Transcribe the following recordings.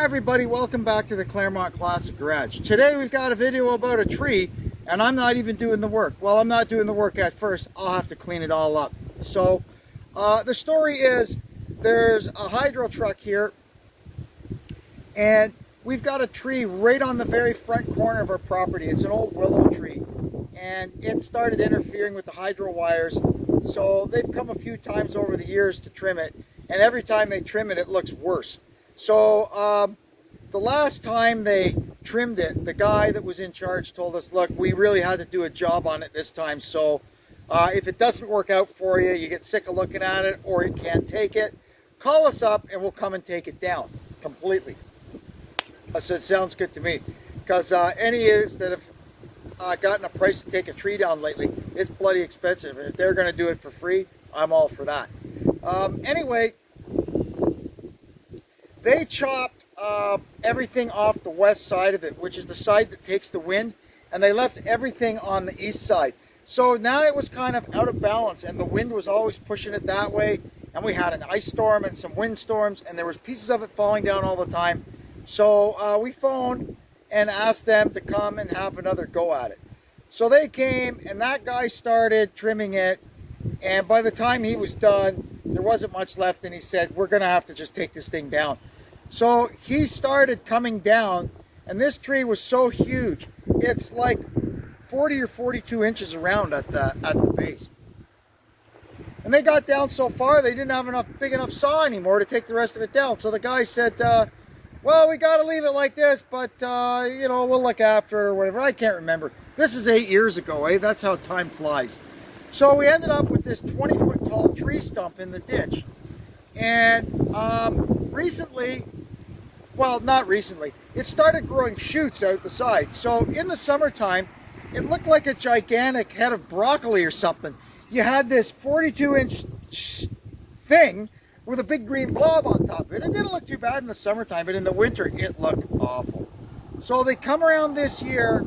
everybody, welcome back to the Claremont Classic Garage. Today we've got a video about a tree and I'm not even doing the work. Well, I'm not doing the work at first. I'll have to clean it all up. So the story is there's a hydro truck here and we've got a tree right on the very front corner of our property. It's an old willow tree and it started interfering with the hydro wires. So they've come a few times over the years to trim it, and every time they trim it, it looks worse. So the last time they trimmed it, the guy that was in charge told us, look, we really had to do a job on it this time. So if it doesn't work out for you, you get sick of looking at it or you can't take it, call us up and we'll come and take it down completely. I said, sounds good to me. Because any is that have gotten a price to take a tree down lately, it's bloody expensive. And if they're going to do it for free, I'm all for that. Anyway, they chopped everything off the west side of it, which is the side that takes the wind, and they left everything on the east side. So now it was kind of out of balance, and the wind was always pushing it that way, and we had an ice storm and some wind storms, and there was pieces of it falling down all the time. So we phoned and asked them to come and have another go at it. So they came, and that guy started trimming it, and by the time he was done, there wasn't much left, and he said, we're going to have to just take this thing down. So he started coming down, and this tree was so huge, it's like 40 or 42 inches around at the base. And they got down so far, they didn't have enough big enough saw anymore to take the rest of it down. So the guy said, well, we got to leave it like this, but, you know, we'll look after it or whatever. I can't remember. This is 8 years ago, eh? That's how time flies. So we ended up with this 20-foot tall tree stump in the ditch. And recently, well, not recently, it started growing shoots out the side. So in the summertime, it looked like a gigantic head of broccoli or something. You had this 42-inch thing with a big green blob on top of it. It didn't look too bad in the summertime, but in the winter, it looked awful. So they come around this year,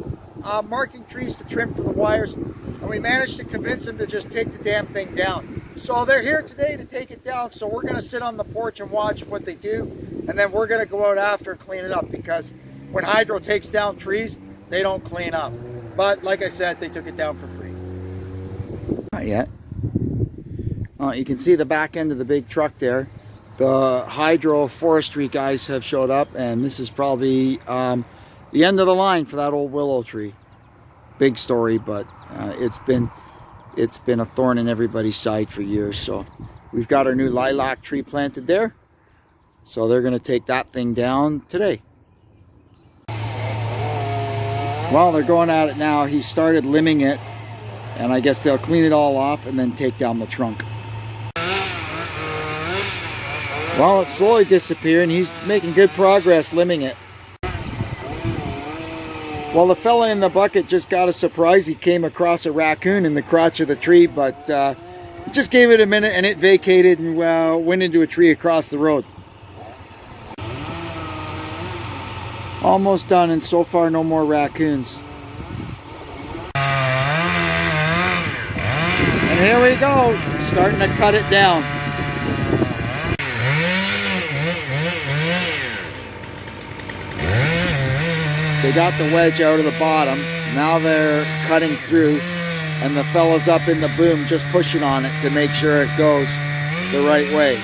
marking trees to trim for the wires, and we managed to convince them to just take the damn thing down. So they're here today to take it down, so we're going to sit on the porch and watch what they do, and then we're going to go out after and clean it up, because when hydro takes down trees, they don't clean up. But like I said, they took it down for free. Not yet. You can see the back end of the big truck there. The hydro forestry guys have showed up, and this is probably the end of the line for that old willow tree. Big story, but it's been a thorn in everybody's side for years. So we've got our new lilac tree planted there. So they're going to take that thing down today. Well, they're going at it now. He started limbing it, and I guess they'll clean it all off and then take down the trunk. Well, it's slowly disappearing. He's making good progress limbing it. Well, the fella in the bucket just got a surprise. He came across a raccoon in the crotch of the tree, but he just gave it a minute and it vacated and went into a tree across the road. Almost done, and so far no more raccoons. And here we go, starting to cut it down. They got the wedge out of the bottom. Now they're cutting through, and the fella's up in the boom just pushing on it to make sure it goes the right way.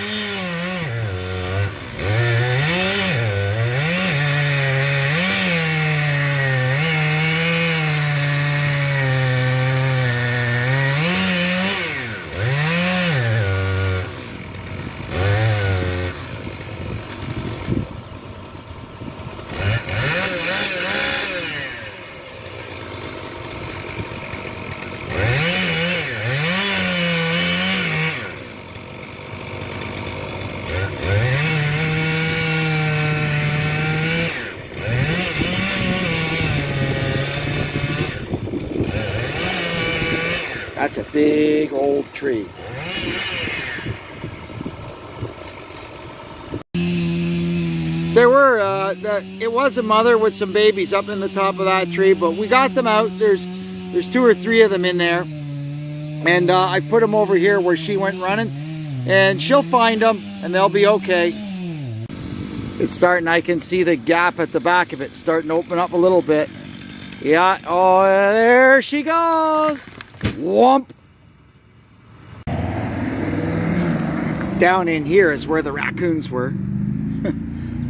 That's a big old tree. There were, it was a mother with some babies up in the top of that tree, but we got them out. There's 2 or 3 of them in there. And I put them over here where she went running, and she'll find them and they'll be okay. It's starting, I can see the gap at the back of it starting to open up a little bit. Yeah, oh, there she goes. Whomp. Down in here is where the raccoons were.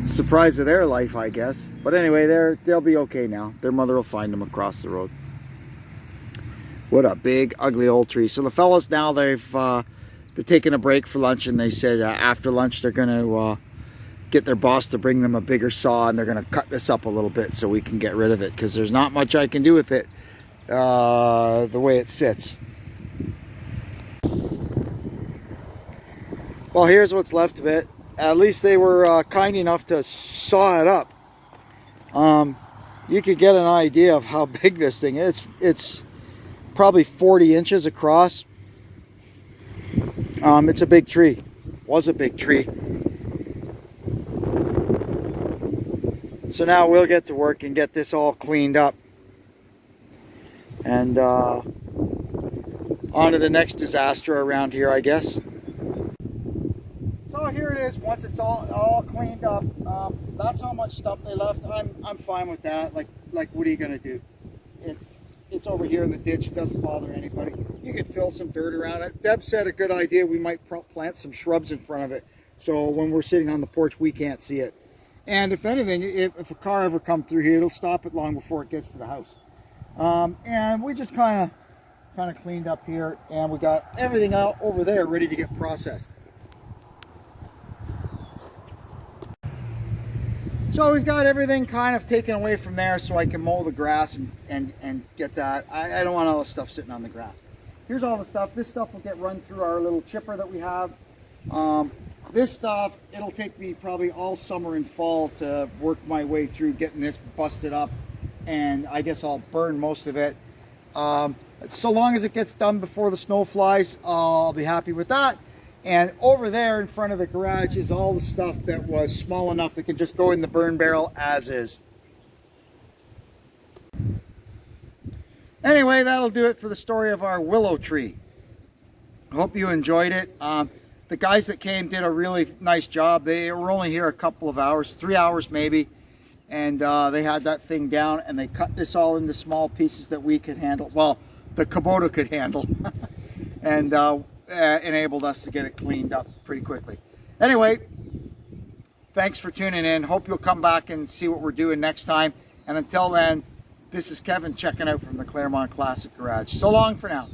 Surprise of their life, I guess. But anyway, they'll be okay now. Their mother will find them across the road. What a big, ugly old tree. So the fellas now, they're taking a break for lunch, and they said after lunch they're going to get their boss to bring them a bigger saw, and they're going to cut this up a little bit so we can get rid of it, because there's not much I can do with it the way it sits. Well, here's what's left of it. At least they were kind enough to saw it up. You could get an idea of how big this thing is. It's probably 40 inches across. It's a big tree. Was a big tree. So now we'll get to work and get this all cleaned up. And on to the next disaster around here, I guess. So here it is. Once it's all cleaned up, that's how much stuff they left. I'm fine with that. Like what are you gonna do? It's over here in the ditch. It doesn't bother anybody. You could fill some dirt around it. Deb said a good idea. We might plant some shrubs in front of it, so when we're sitting on the porch, we can't see it. And if anything, if a car ever comes through here, it'll stop it long before it gets to the house. And we just kind of cleaned up here, and we got everything out over there ready to get processed. So we've got everything kind of taken away from there so I can mow the grass and get that. I don't want all the stuff sitting on the grass. Here's all the stuff. This stuff will get run through our little chipper that we have. This stuff, it'll take me probably all summer and fall to work my way through getting this busted up, and I guess I'll burn most of it. So long as it gets done before the snow flies, I'll be happy with that. And over there in front of the garage is all the stuff that was small enough that can just go in the burn barrel as is. Anyway, that'll do it for the story of our willow tree. I hope you enjoyed it. The guys that came did a really nice job. They were only here a couple of hours, 3 hours maybe, and they had that thing down, and they cut this all into small pieces that we could handle. Well, the Kubota could handle, and enabled us to get it cleaned up pretty quickly. Anyway, thanks for tuning in. Hope you'll come back and see what we're doing next time. And until then, this is Kevin checking out from the Claremont Classic Garage. So long for now.